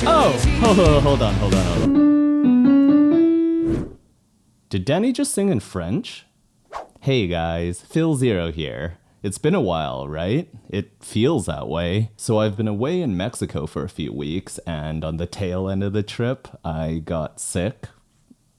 Oh, hold on. Did Danny just sing in French? Hey guys, philzeroyt here. It's been a while, right? It feels that way. So I've been away in Mexico for a few weeks, and on the tail end of the trip, I got sick.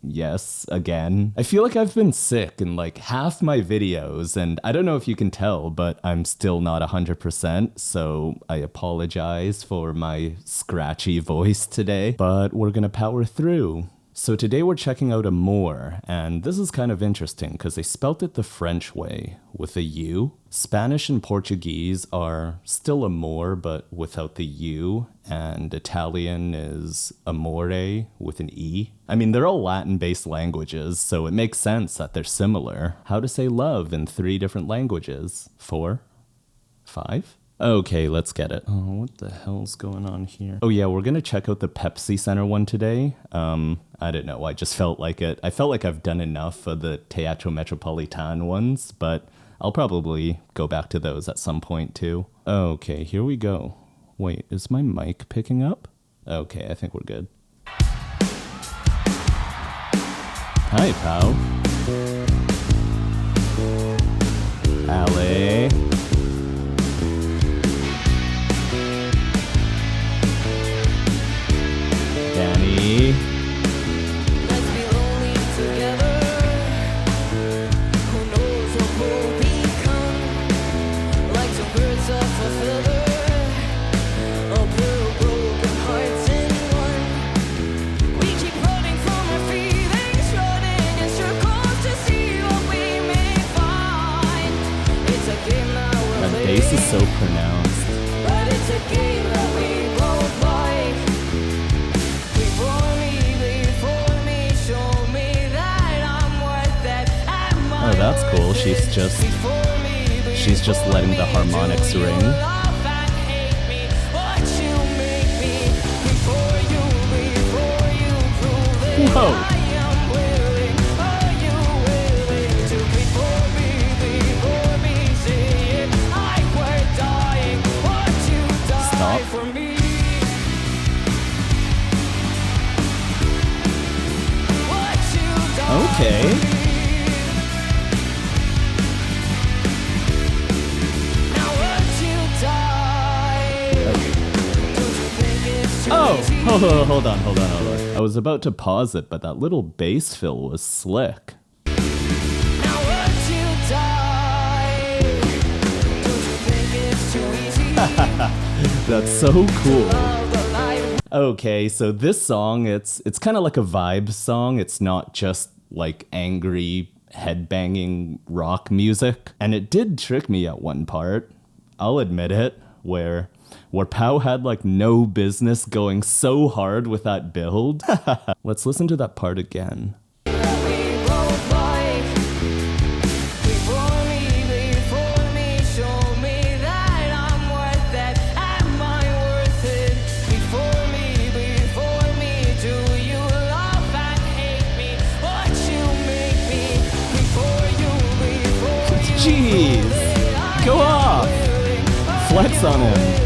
Yes, again. I feel like I've been sick in like half my videos, and I don't know if you can tell, but I'm still not 100%, so I apologize for my scratchy voice today, but we're gonna power through. So today we're checking out Amour, and this is kind of interesting because they spelt it the French way, with a U. Spanish and Portuguese are still Amour, but without the U, and Italian is Amore with an E. I mean, they're all Latin-based languages, so it makes sense that they're similar. How to say love in 3 different languages? 4? 5? Okay, let's get it. Oh, what the hell's going on here? Oh yeah, we're gonna check out the Pepsi Center one today. I don't know, I just felt like it. I felt like I've done enough of the Teatro Metropolitan ones, but I'll probably go back to those at some point too. Okay, here we go. Wait, is my mic picking up? Okay, I think we're good. Hi, pal. Ale. Danny. Let's be lonely together. Who knows what we'll become? Like some birds of a feather, a pair of broken hearts in one. We keep running from our feelings, running in circles to see what we may find. It's a game that we're That playing, bass is so pronounced. but it's a game that we both like. Before me, show me that I'm worth it. Oh, that's cool. She's just letting the harmonics ring. Whoa. Stop. Okay. Oh, hold on. I was about to pause it, but that little bass fill was slick. That's so cool. Okay, so this song, it's kind of like a vibe song. It's not just like angry headbanging rock music. And it did trick me at one part, I'll admit it, where Pau had like no business going so hard with that build. Let's listen to that part again. Jeez, go off, flex on him.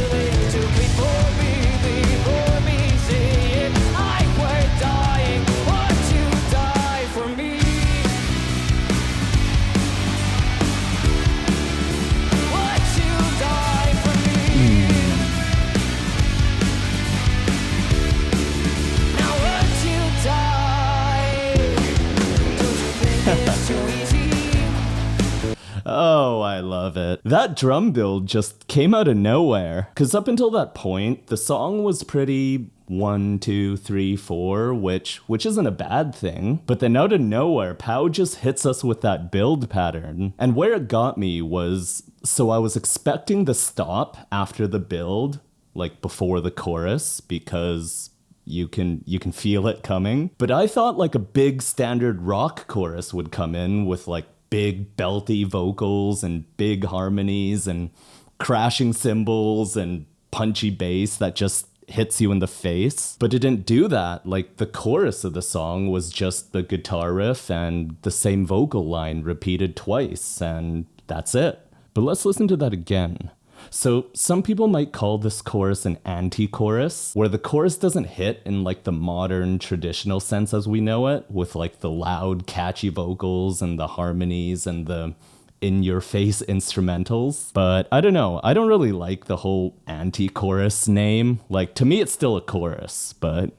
Oh, I love it. That drum build just came out of nowhere. Cause up until that point, the song was pretty 1, 2, 3, 4, which isn't a bad thing. But then out of nowhere, Pau just hits us with that build pattern. And where it got me was, so I was expecting the stop after the build, like before the chorus, because you can feel it coming. But I thought like a big standard rock chorus would come in with like big belty vocals and big harmonies and crashing cymbals and punchy bass that just hits you in the face. But it didn't do that. Like the chorus of the song was just the guitar riff and the same vocal line repeated twice, and that's it. But let's listen to that again. So some people might call this chorus an anti-chorus, where the chorus doesn't hit in like the modern traditional sense as we know it, with like the loud, catchy vocals and the harmonies and the in-your-face instrumentals. But I don't know, I don't really like the whole anti-chorus name. Like, to me it's still a chorus, but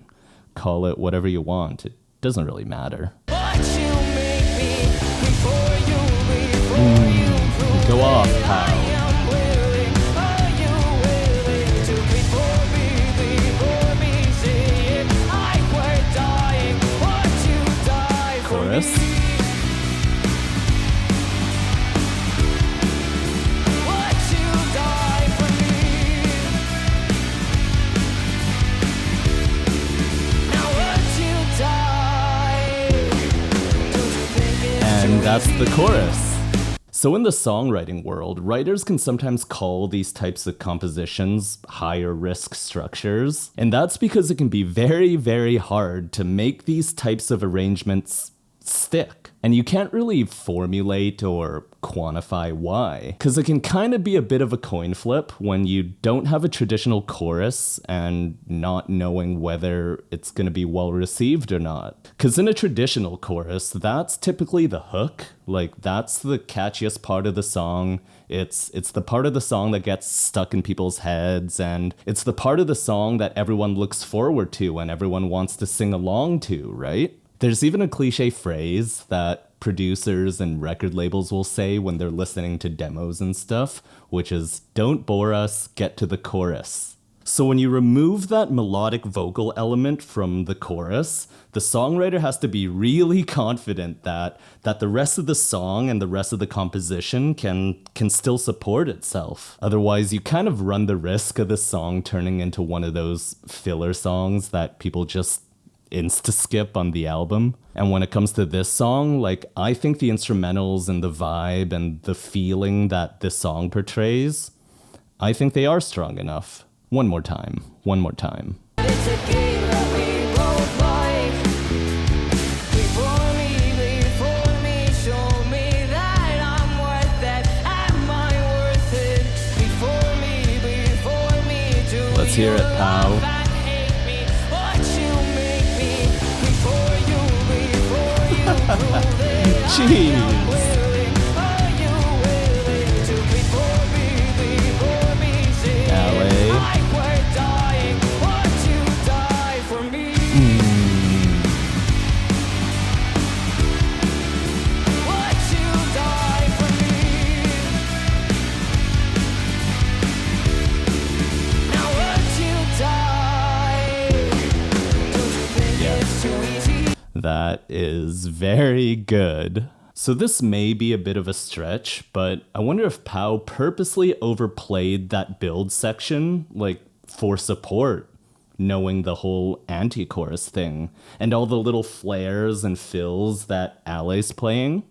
call it whatever you want. It doesn't really matter. Go off, pal. Chorus. And that's the chorus. So in the songwriting world, writers can sometimes call these types of compositions higher risk structures. And that's because it can be very, very hard to make these types of arrangements stick. And you can't really formulate or quantify why, because it can kind of be a bit of a coin flip when you don't have a traditional chorus and not knowing whether it's going to be well received or not. Because in a traditional chorus, that's typically the hook. Like, that's the catchiest part of the song. It's the part of the song that gets stuck in people's heads, and it's the part of the song that everyone looks forward to and everyone wants to sing along to, right? There's even a cliche phrase that producers and record labels will say when they're listening to demos and stuff, which is, "Don't bore us, get to the chorus." So when you remove that melodic vocal element from the chorus, the songwriter has to be really confident that the rest of the song and the rest of the composition can still support itself. Otherwise, you kind of run the risk of the song turning into one of those filler songs that people just insta-skip on the album. And when it comes to this song, like, I think the instrumentals and the vibe and the feeling that this song portrays, I think they are strong enough. One more time. It's a game that we both like. Before me, show me that I'm worth it. Am I worth it? Before me, do Let's hear it, pal. love and hate me? What you make me? Before you prove that I Jeez. am willing. Are you willing to before me, say LA. I were dying? Would you die for me? Would you die for me? Now would you die? Don't you think it's too easy? That is very good. So this may be a bit of a stretch, but I wonder if Pau purposely overplayed that build section, like, for support, knowing the whole anti-chorus thing, and all the little flares and fills that Ale's playing.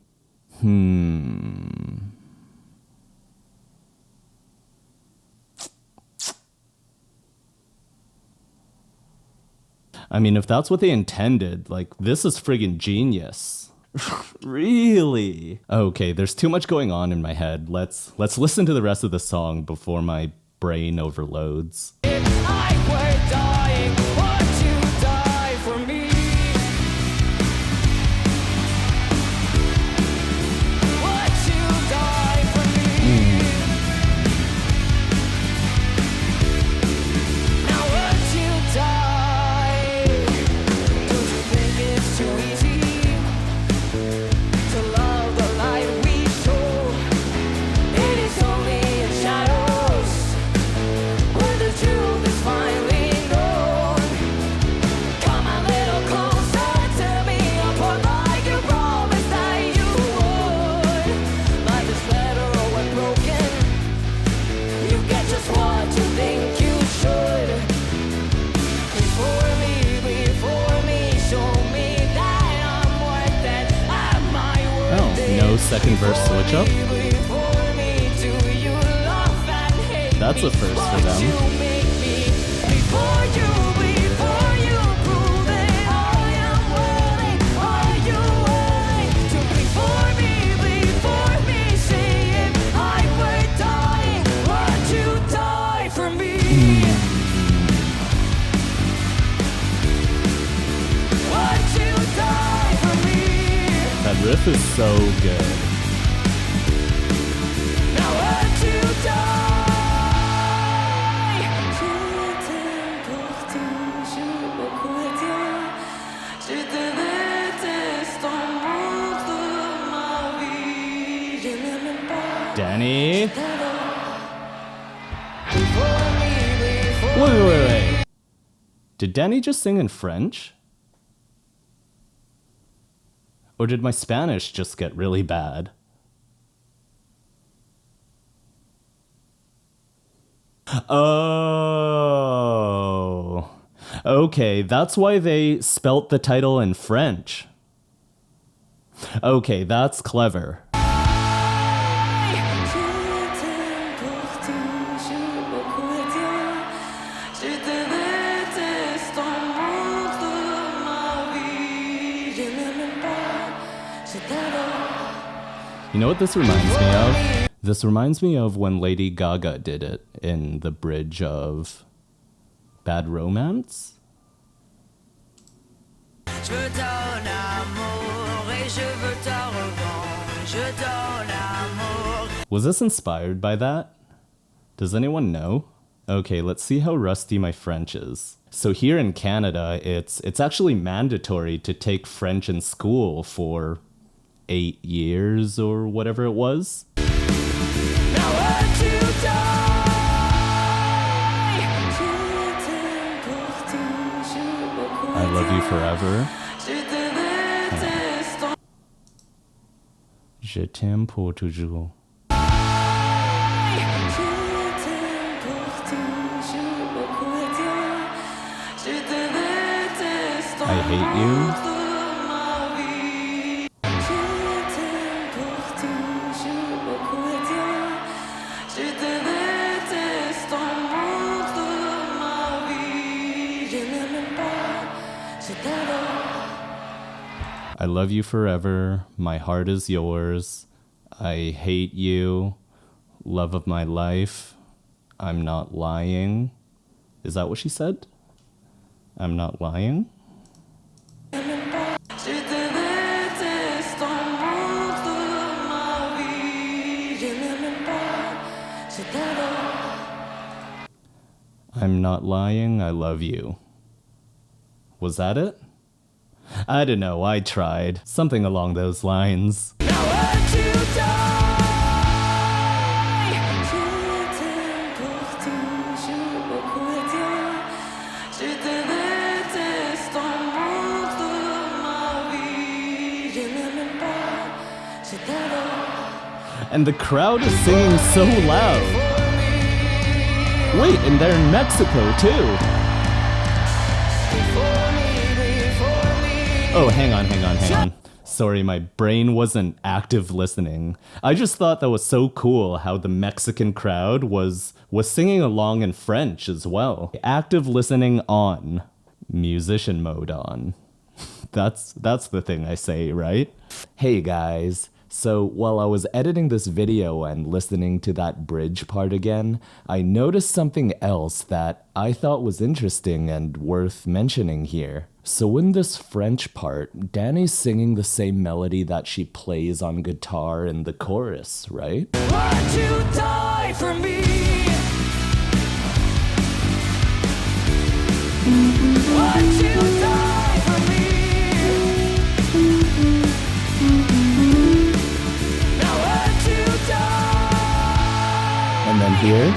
I mean, if that's what they intended, like, this is friggin' genius. Really? Okay, there's too much going on in my head. Let's listen to the rest of the song before my brain overloads. If I were dying, would you die for me? Would you die for me? Now would you die? Don't you think it's too easy to love the light we show? It is only in shadows where the truth is finally known. Come a little closer, tear me apart like you promised that you would. Life is better when broken. You get just what you think you should. Before me, show me that I'm worth it. Am I worth it? Oh, no second verse switch up? Before me, do you love and hate That's me? a first for them. What you make me? Before you prove that I am willing. Are you willing to before me, say if I were dying? Would you riff is so good. Now hard to die. Je t'aime pour toujours, beaucoup et bien. Je te déteste en mort de ma vie. Je n'aime même pas. Danny? Before Wait. Did Danny just sing in French? Or did my Spanish just get really bad? Oh. Okay, that's why they spelt the title in French. Okay, that's clever. You know what this reminds me of? This reminds me of when Lady Gaga did it in the bridge of Bad Romance. Je veux ton amour et je veux ta revanche. Je donne amour. Was this inspired by that? Does anyone know? Okay, let's see how rusty my French is. So here in Canada, it's actually mandatory to take French in school for 8 years or whatever it was. Now hard to die. I love you forever. Je t'aime pour toujours. I hate you. I love you forever. My heart is yours. I hate you. Love of my life. I'm not lying. Is that what she said? I'm not lying? I'm not lying, I love you. Was that it? I don't know, I tried. Something along those lines. And the crowd is singing so loud. Wait, and they're in Mexico too. Oh, hang on. Sorry, my brain wasn't active listening. I just thought that was so cool how the Mexican crowd was singing along in French as well. Active listening on. Musician mode on. That's the thing I say, right? Hey guys. So while I was editing this video and listening to that bridge part again, I noticed something else that I thought was interesting and worth mentioning here. So in this French part, Danny's singing the same melody that she plays on guitar in the chorus, right? Why'd you die for me? Why'd you die for me? Now why'd you die? And then here,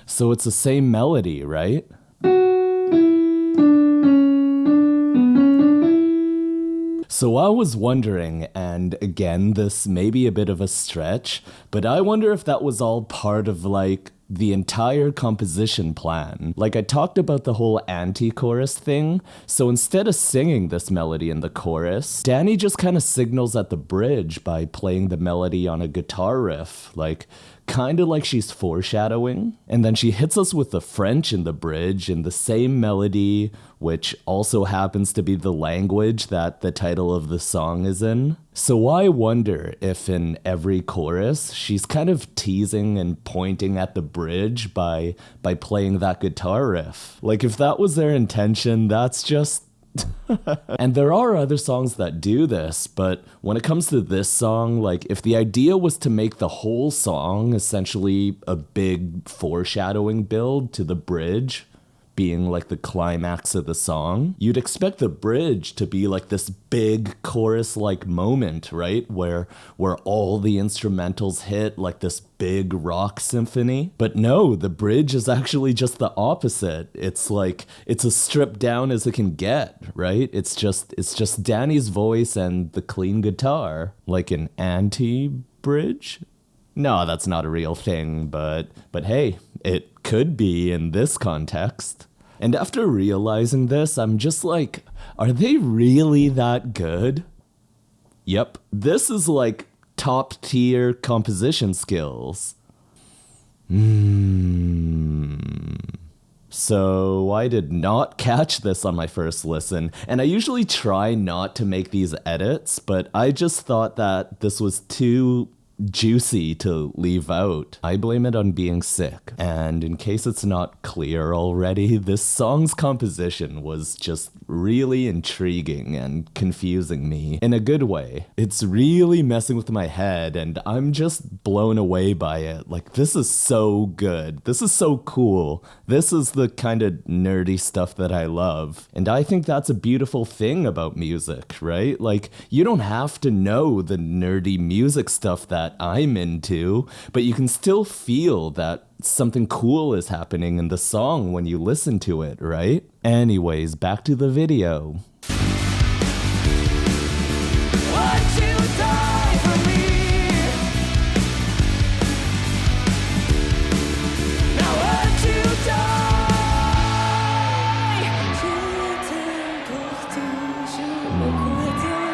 so it's the same melody, right? So I was wondering, and again, this may be a bit of a stretch, but I wonder if that was all part of like the entire composition plan. Like I talked about the whole anti-chorus thing, so instead of singing this melody in the chorus, Danny just kind of signals at the bridge by playing the melody on a guitar riff, like kind of like she's foreshadowing. And then she hits us with the French in the bridge in the same melody, which also happens to be the language that the title of the song is in. So I wonder if in every chorus, she's kind of teasing and pointing at the bridge by playing that guitar riff. Like if that was their intention, that's just... And there are other songs that do this, but when it comes to this song, like if the idea was to make the whole song essentially a big foreshadowing build to the bridge being like the climax of the song, you'd expect the bridge to be like this big chorus-like moment, right? Where all the instrumentals hit like this big rock symphony. But no, the bridge is actually just the opposite. It's like, it's as stripped down as it can get, right? It's just Danny's voice and the clean guitar, like an anti-bridge. No, that's not a real thing, but hey, it could be in this context. And after realizing this, I'm just like, are they really that good? Yep, this is like top tier composition skills. So I did not catch this on my first listen, and I usually try not to make these edits, but I just thought that this was too juicy to leave out. I blame it on being sick. And in case it's not clear already, this song's composition was just really intriguing and confusing me in a good way. It's really messing with my head and I'm just blown away by it. Like, this is so good. This is so cool. This is the kind of nerdy stuff that I love. And I think that's a beautiful thing about music, right? Like, you don't have to know the nerdy music stuff that I'm into, but you can still feel that something cool is happening in the song when you listen to it, right? Anyways, back to the video. Would you die for me? Now would you die? Je t'aime pour toujours, beaucoup et bien.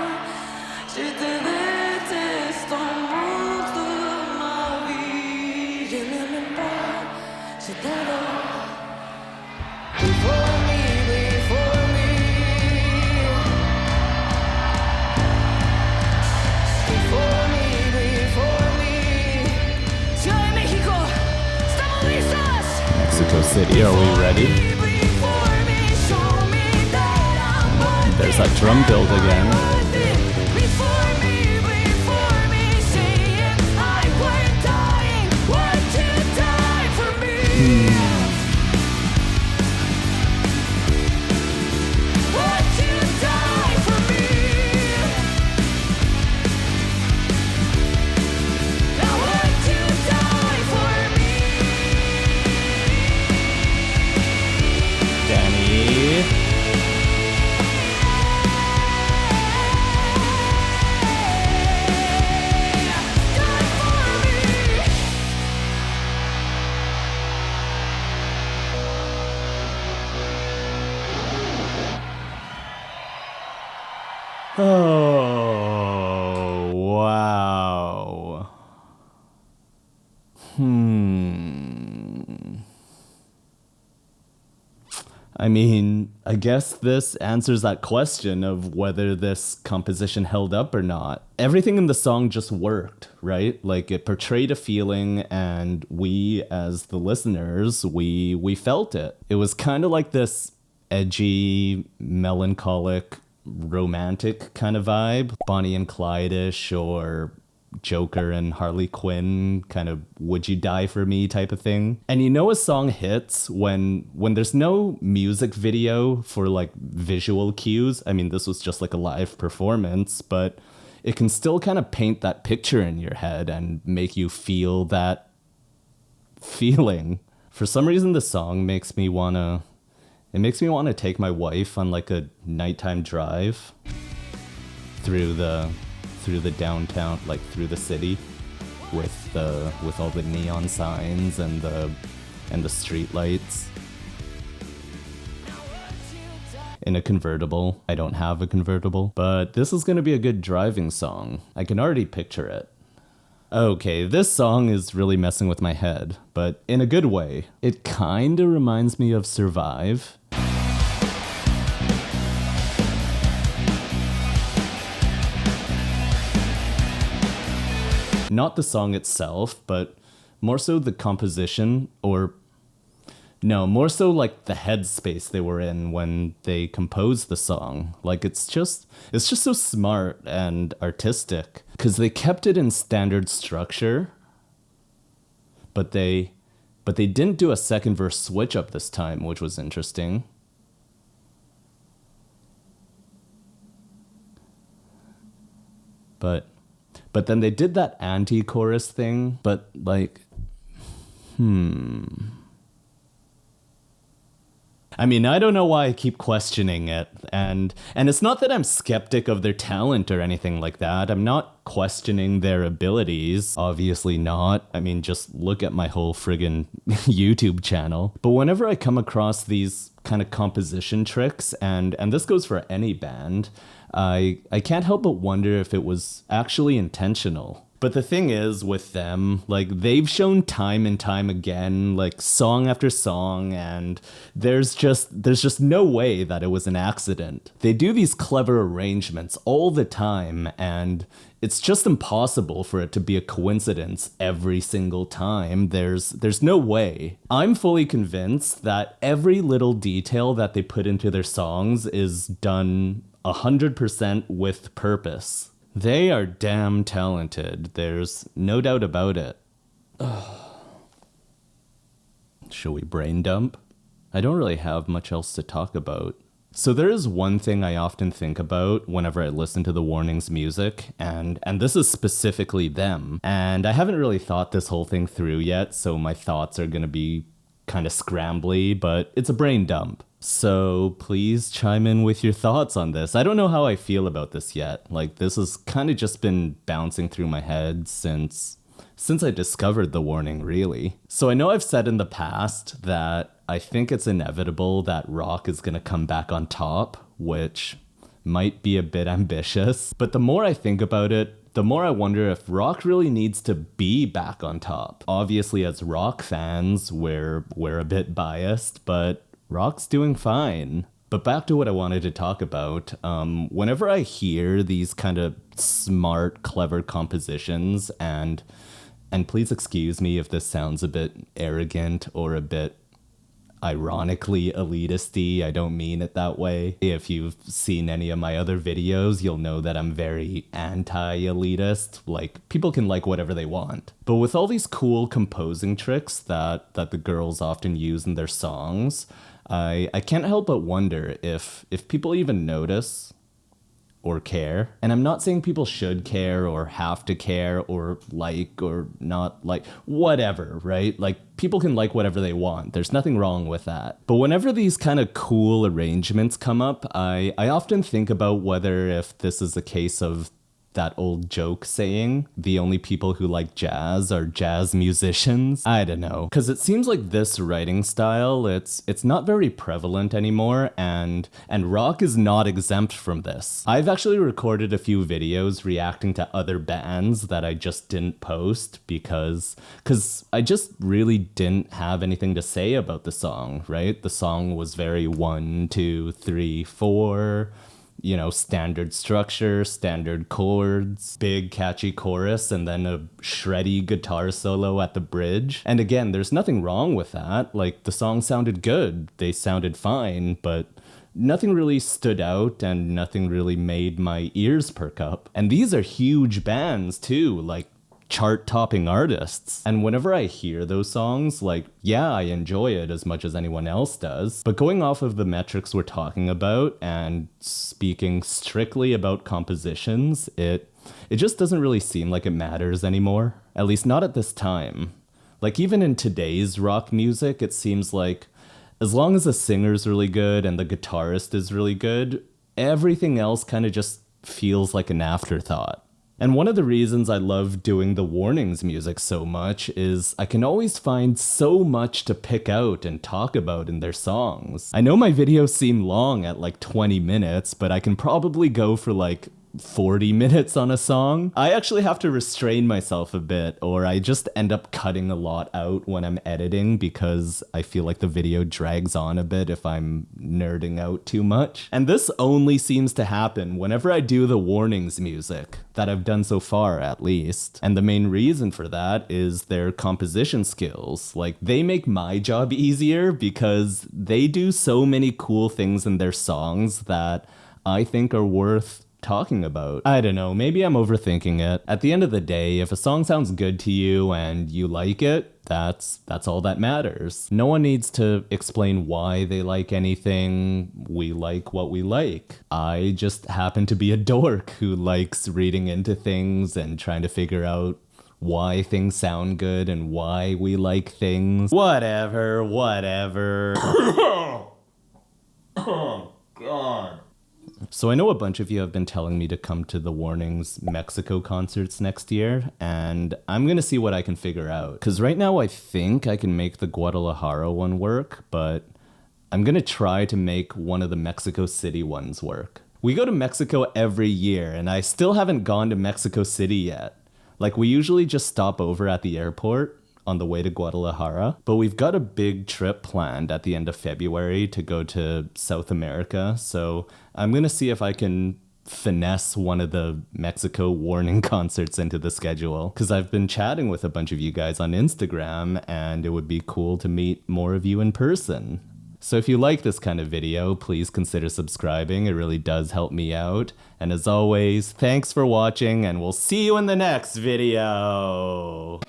Je te déteste en monde de ma vie. Je ne m'aime pas, je t'adore. Before me, before me. Before me, before me. Ciudad de México, ¿estamos listos? Mexico City, are we ready? Before me, show me that I'm worth it. There's that drum build again. Before me, saying I weren't dying. Would you die for me? Would you die for me? Now would you die for me? Danny. Die for me. Oh, wow. I mean, I guess this answers that question of whether this composition held up or not. Everything in the song just worked, right? Like, it portrayed a feeling and we, as the listeners, we felt it. It was kind of like this edgy, melancholic, romantic kind of vibe. Bonnie and Clyde-ish, or Joker and Harley Quinn, kind of would you die for me type of thing. And you know a song hits when there's no music video for like visual cues. I mean, this was just like a live performance, but it can still kind of paint that picture in your head and make you feel that feeling. For some reason, the song makes me wanna take my wife on like a nighttime drive through the downtown, like through the city, with all the neon signs and the street lights. In a convertible. I don't have a convertible, but this is gonna be a good driving song. I can already picture it. Okay, this song is really messing with my head, but in a good way. It kinda reminds me of Survive. Not the song itself, but more so the composition, or no, more so like the headspace they were in when they composed the song. Like it's just so smart and artistic because they kept it in standard structure, but they didn't do a second verse switch up this time, which was interesting. But then they did that anti-chorus thing, but like, I mean, I don't know why I keep questioning it, and it's not that I'm skeptic of their talent or anything like that. I'm not questioning their abilities, obviously not. I mean, just look at my whole friggin' YouTube channel. But whenever I come across these kind of composition tricks, and this goes for any band, I can't help but wonder if it was actually intentional. But the thing is with them, like they've shown time and time again, like song after song, and there's just no way that it was an accident. They do these clever arrangements all the time, and it's just impossible for it to be a coincidence every single time. There's no way. I'm fully convinced that every little detail that they put into their songs is done 100% with purpose. They are damn talented. There's no doubt about it. Shall we brain dump? I don't really have much else to talk about. So there is one thing I often think about whenever I listen to the Warnings music, and this is specifically them. And I haven't really thought this whole thing through yet, so my thoughts are gonna be kind of scrambly, but it's a brain dump. So please chime in with your thoughts on this. I don't know how I feel about this yet. Like, this has kind of just been bouncing through my head since I discovered the Warning, really. So I know I've said in the past that I think it's inevitable that rock is gonna come back on top, which might be a bit ambitious. But the more I think about it, the more I wonder if rock really needs to be back on top. Obviously, as rock fans, we're a bit biased, but rock's doing fine. But back to what I wanted to talk about. Whenever I hear these kind of smart, clever compositions, and please excuse me if this sounds a bit arrogant or a bit ironically elitisty, I don't mean it that way. If you've seen any of my other videos, you'll know that I'm very anti-elitist. Like, people can like whatever they want. But with all these cool composing tricks that the girls often use in their songs, I can't help but wonder if people even notice or care. And I'm not saying people should care or have to care or like or not like, whatever, right? Like, people can like whatever they want. There's nothing wrong with that. But whenever these kind of cool arrangements come up, I often think about whether if this is a case of that old joke saying, the only people who like jazz are jazz musicians. I don't know. Because it seems like this writing style, it's not very prevalent anymore, and rock is not exempt from this. I've actually recorded a few videos reacting to other bands that I just didn't post because I just really didn't have anything to say about the song, right? The song was very 1, 2, 3, 4... you know, standard structure, standard chords, big catchy chorus, and then a shreddy guitar solo at the bridge. And again, there's nothing wrong with that. Like, the song sounded good, they sounded fine, but nothing really stood out and nothing really made my ears perk up. And these are huge bands too, like chart-topping artists. And whenever I hear those songs, like, yeah, I enjoy it as much as anyone else does. But going off of the metrics we're talking about and speaking strictly about compositions, it just doesn't really seem like it matters anymore. At least not at this time. Like, even in today's rock music, it seems like as long as the singer's really good and the guitarist is really good, everything else kind of just feels like an afterthought. And one of the reasons I love doing the Warnings music so much is I can always find so much to pick out and talk about in their songs. I know my videos seem long at like 20 minutes, but I can probably go for like 40 minutes on a song. I actually have to restrain myself a bit, or I just end up cutting a lot out when I'm editing because I feel like the video drags on a bit if I'm nerding out too much. And this only seems to happen whenever I do the warnings music, that I've done so far at least. And the main reason for that is their composition skills. Like, they make my job easier because they do so many cool things in their songs that I think are worth talking about. I don't know, maybe I'm overthinking it. At the end of the day, if a song sounds good to you and you like it, that's all that matters. No one needs to explain why they like anything. We like what we like. I just happen to be a dork who likes reading into things and trying to figure out why things sound good and why we like things. Whatever. Oh, God. So I know a bunch of you have been telling me to come to the Warnings Mexico concerts next year, and I'm gonna see what I can figure out. Because right now I think I can make the Guadalajara one work, but I'm gonna try to make one of the Mexico City ones work. We go to Mexico every year, and I still haven't gone to Mexico City yet. Like, we usually just stop over at the airport on the way to Guadalajara, but we've got a big trip planned at the end of February to go to South America, so I'm gonna see if I can finesse one of the Mexico Warning concerts into the schedule, because I've been chatting with a bunch of you guys on Instagram, and it would be cool to meet more of you in person. So if you like this kind of video, please consider subscribing. It really does help me out. And as always, thanks for watching, and we'll see you in the next video.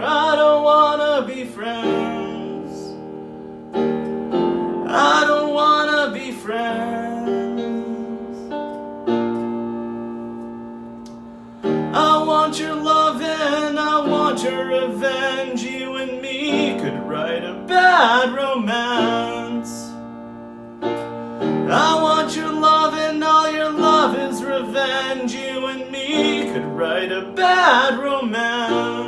I don't wanna be friends. I don't wanna be friends. I want your love and I want your revenge. You and me could write a bad romance. I want your love and all your love is revenge. You and me could write a bad romance.